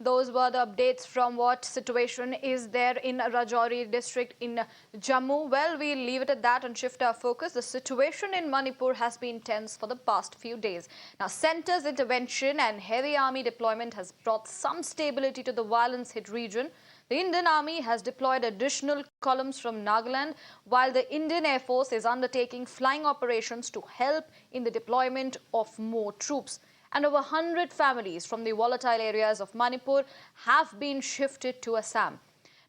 Those were the updates from what situation is there in Rajouri district in Jammu. Well, we'll leave it at that and shift our focus. The situation in Manipur has been tense for the past few days. Now, centre's intervention and heavy army deployment has brought some stability to the violence-hit region. The Indian Army has deployed additional columns from Nagaland, while the Indian Air Force is undertaking flying operations to help in the deployment of more troops. And over 100 families from the volatile areas of Manipur have been shifted to Assam.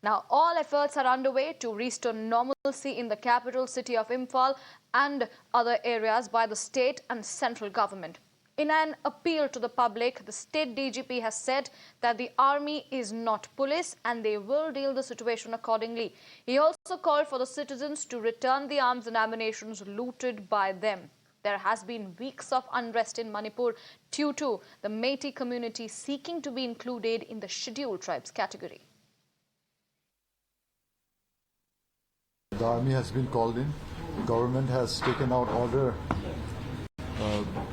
Now, all efforts are underway to restore normalcy in the capital city of Imphal and other areas by the state and central government. In an appeal to the public, the state DGP has said that the army is not police and they will deal the situation accordingly. He also called for the citizens to return the arms and ammunition looted by them. There has been weeks of unrest in Manipur due to the Meitei community seeking to be included in the scheduled tribes category. The army has been called in. The government has taken out order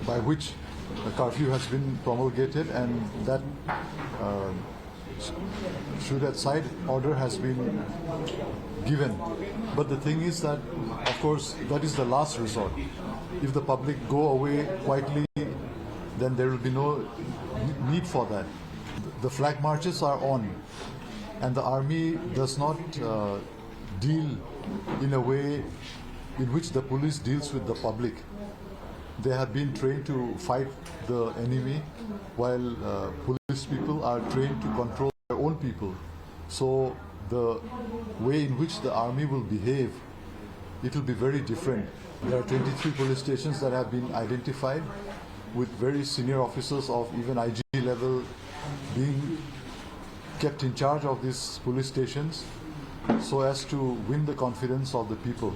by which the curfew has been promulgated, and that side order has been given. But the thing is that, of course, that is the last resort. If the public go away quietly, then there will be no need for that. The flag marches are on, and the army does not deal in a way in which the police deals with the public. They have been trained to fight the enemy, while police people are trained to control their own people. So the way in which the army will behave, it will be very different. There are 23 police stations that have been identified, with very senior officers of even IG level being kept in charge of these police stations so as to win the confidence of the people.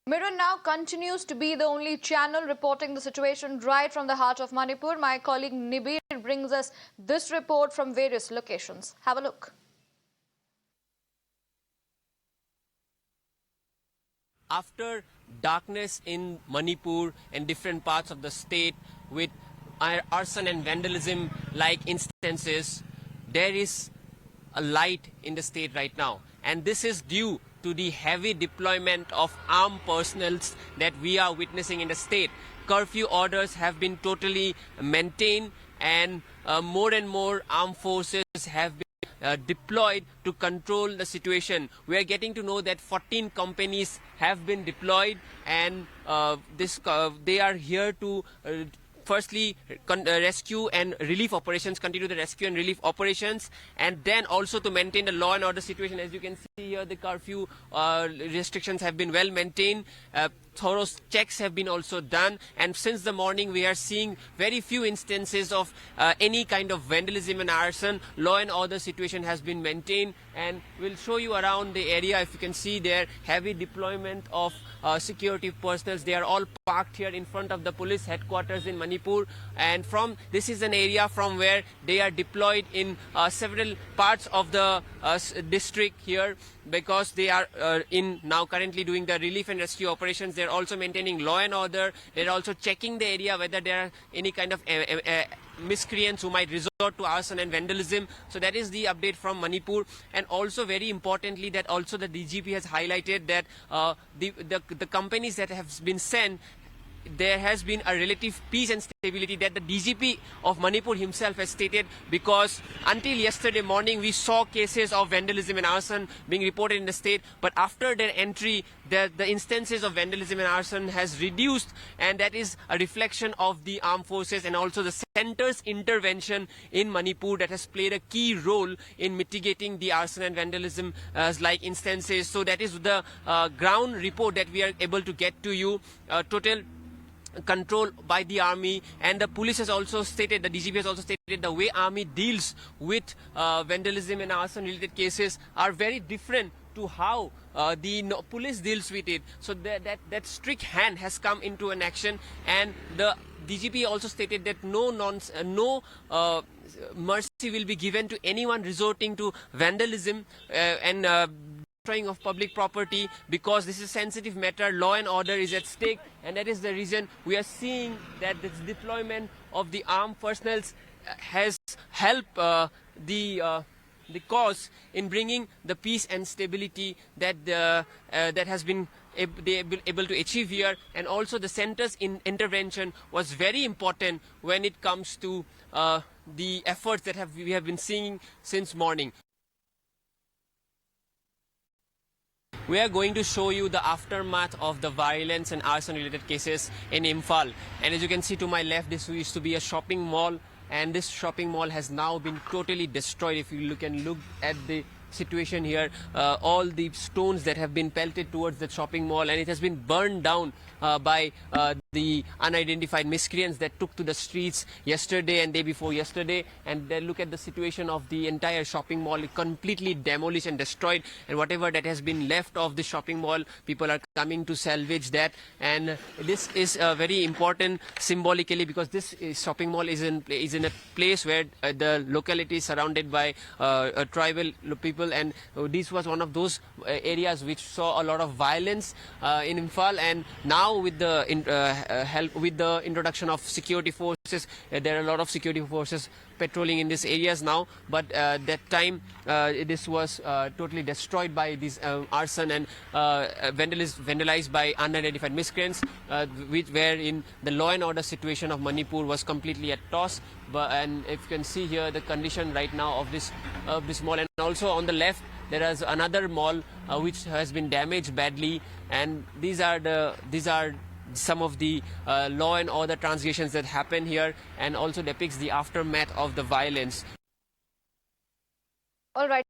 Mirror now continues to be the only channel reporting the situation right from the heart of Manipur. My colleague Nibir brings us this report from various locations. Have a look. After darkness in Manipur and different parts of the state with arson and vandalism like instances, there is a light in the state right now. And this is due to the heavy deployment of armed personnel that we are witnessing in the state. Curfew orders have been totally maintained, and more and more armed forces have been deployed to control the situation. We are getting to know that 14 companies have been deployed, and they are here to firstly rescue and relief operations, continue the rescue and relief operations, and then also to maintain the law and order situation. As you can see here, the curfew restrictions have been well maintained. Thorough checks have been also done, and since the morning we are seeing very few instances of any kind of vandalism and arson. Law and order situation has been maintained, and we'll show you around the area. If you can see there, heavy deployment of security personnel. They are all parked here in front of the police headquarters in Manipur, and this is an area from where they are deployed in several parts of the district here, because they are now currently doing the relief and rescue operations. They're also maintaining law and order. They're also checking the area whether there are any kind of miscreants who might resort to arson and vandalism. So that is the update from Manipur. And also very importantly, that also the DGP has highlighted that the companies that have been sent, there has been a relative peace and stability, that the DGP of Manipur himself has stated, because until yesterday morning we saw cases of vandalism and arson being reported in the state, but after their entry the instances of vandalism and arson has reduced, and that is a reflection of the armed forces and also the centre's intervention in Manipur that has played a key role in mitigating the arson and vandalism like instances. So that is the ground report that we are able to get to you. Total control by the army, and the police has also stated, the DGP has also stated, the way army deals with vandalism and arson related cases are very different to how the police deals with it. So that strict hand has come into an action, and the DGP also stated that no mercy will be given to anyone resorting to vandalism and destroying of public property, because this is a sensitive matter. Law and order is at stake, and that is the reason we are seeing that this deployment of the armed personnel has helped the cause in bringing the peace and stability that that has been able to achieve here. And also the center's intervention was very important when it comes to the efforts that we have been seeing since morning. We are going to show you the aftermath of the violence and arson related cases in Imphal. And as you can see to my left, this used to be a shopping mall, and this shopping mall has now been totally destroyed. If you look at the situation here, all the stones that have been pelted towards the shopping mall, and it has been burned down by the unidentified miscreants that took to the streets yesterday and day before yesterday. And then look at the situation of the entire shopping mall, completely demolished and destroyed, and whatever that has been left of the shopping mall, people are coming to salvage that. And this is very important symbolically, because this shopping mall is in a place where the locality is surrounded by tribal people, and this was one of those areas which saw a lot of violence in Imphal. And now with the help with the introduction of security forces, there are a lot of security forces patrolling in these areas now. But that time this was totally destroyed by these arson and vandalized by unidentified miscreants, wherein the law and order situation of Manipur was completely at toss. And if you can see here the condition right now of this mall, and also on the left there is another mall which has been damaged badly. And these are some of the law and order transgressions that happen here, and also depicts the aftermath of the violence. All right.